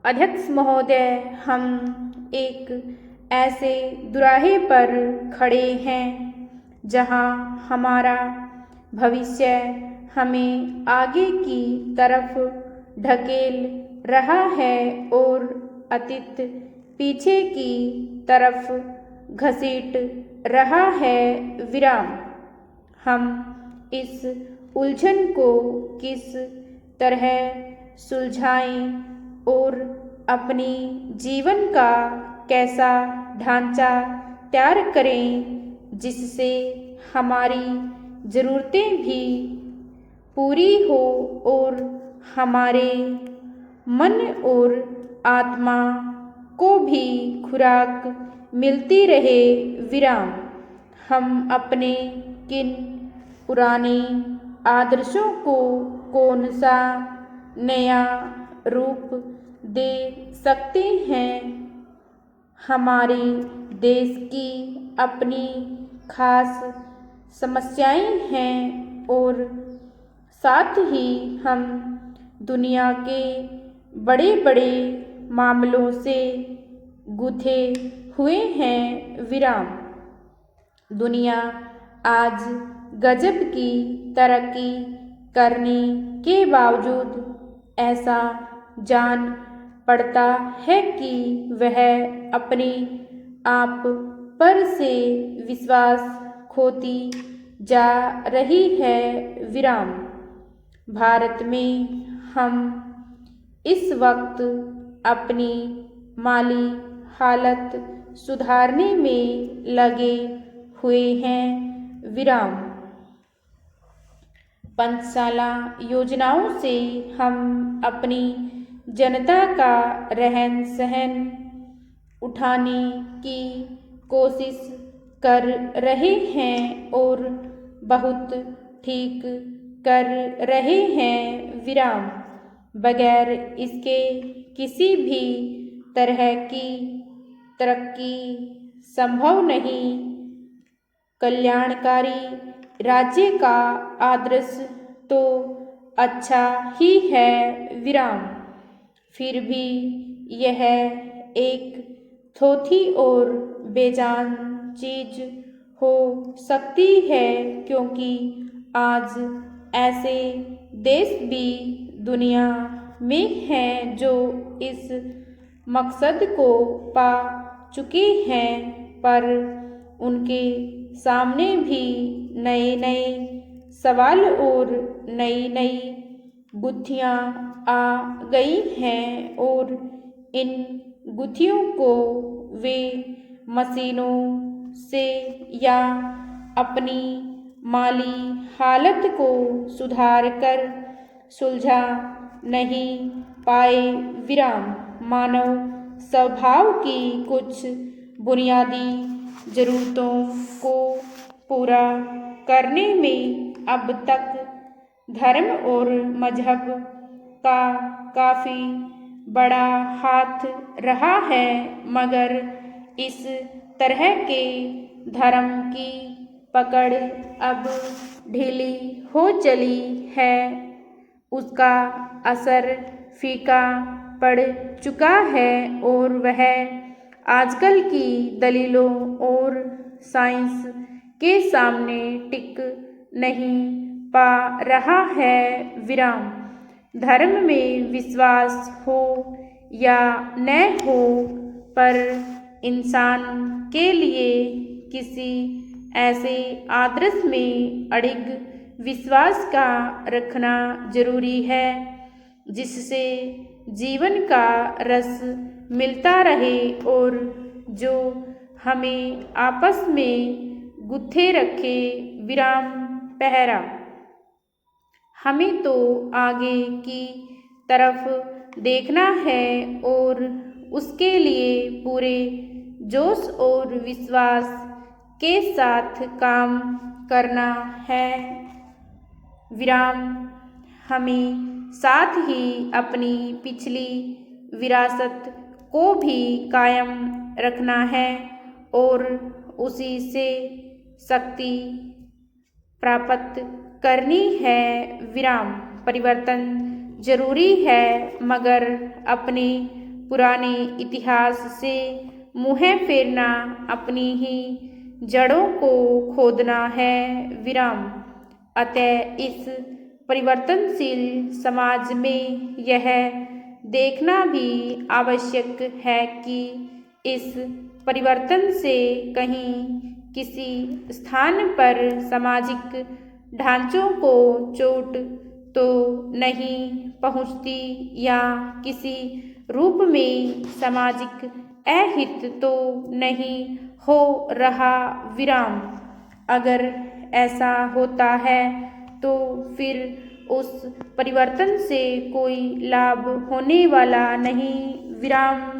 अध्यक्ष महोदय, हम एक ऐसे दुराहे पर खड़े हैं जहां हमारा भविष्य हमें आगे की तरफ ढकेल रहा है और अतीत पीछे की तरफ घसीट रहा है। विराम। हम इस उलझन को किस तरह सुलझाएं और अपनी जीवन का कैसा ढांचा तैयार करें जिससे हमारी ज़रूरतें भी पूरी हो और हमारे मन और आत्मा को भी खुराक मिलती रहे। विराम। हम अपने किन पुराने आदर्शों को कौन सा नया रूप दे सकते हैं। हमारे देश की अपनी खास समस्याएं हैं और साथ ही हम दुनिया के बड़े बड़े मामलों से गुथे हुए हैं। विराम। दुनिया आज गजब की तरक्की करने के बावजूद ऐसा जान पड़ता है कि वह अपने आप पर से विश्वास खोती जा रही है। विराम। भारत में हम इस वक्त अपनी माली हालत सुधारने में लगे हुए हैं। विराम। पंचशाला योजनाओं से हम अपनी जनता का रहन सहन उठाने की कोशिश कर रहे हैं और बहुत ठीक कर रहे हैं। विराम। बगैर इसके किसी भी तरह की तरक्की संभव नहीं। कल्याणकारी राज्य का आदर्श तो अच्छा ही है। विराम। फिर भी यह एक थोथी और बेजान चीज हो सकती है क्योंकि आज ऐसे देश भी दुनिया में हैं जो इस मकसद को पा चुके हैं, पर उनके सामने भी नए नए सवाल और नई नई गुत्थियां आ गई हैं और इन गुत्थियों को वे मशीनों से या अपनी माली हालत को सुधार कर सुलझा नहीं पाए। विराम। मानव स्वभाव की कुछ बुनियादी ज़रूरतों को पूरा करने में अब तक धर्म और मजहब का काफ़ी बड़ा हाथ रहा है, मगर इस तरह के धर्म की पकड़ अब ढीली हो चली है। उसका असर फीका पड़ चुका है और वह आजकल की दलीलों और साइंस के सामने टिक नहीं पा रहा है। विराम। धर्म में विश्वास हो या न हो, पर इंसान के लिए किसी ऐसे आदर्श में अडिग विश्वास का रखना जरूरी है जिससे जीवन का रस मिलता रहे और जो हमें आपस में गुत्थे रखे। विराम। पहरा। हमें तो आगे की तरफ देखना है और उसके लिए पूरे जोश और विश्वास के साथ काम करना है। विराम। हमें साथ ही अपनी पिछली विरासत को भी कायम रखना है और उसी से शक्ति प्राप्त करनी है। विराम। परिवर्तन जरूरी है, मगर अपने पुराने इतिहास से मुँह फेरना अपनी ही जड़ों को खोदना है विराम। अतः इस परिवर्तनशील समाज में यह देखना भी आवश्यक है कि इस परिवर्तन से कहीं किसी स्थान पर सामाजिक ढांचों को चोट तो नहीं पहुंचती या किसी रूप में सामाजिक अहित तो नहीं हो रहा विराम। अगर ऐसा होता है तो फिर उस परिवर्तन से कोई लाभ होने वाला नहीं विराम।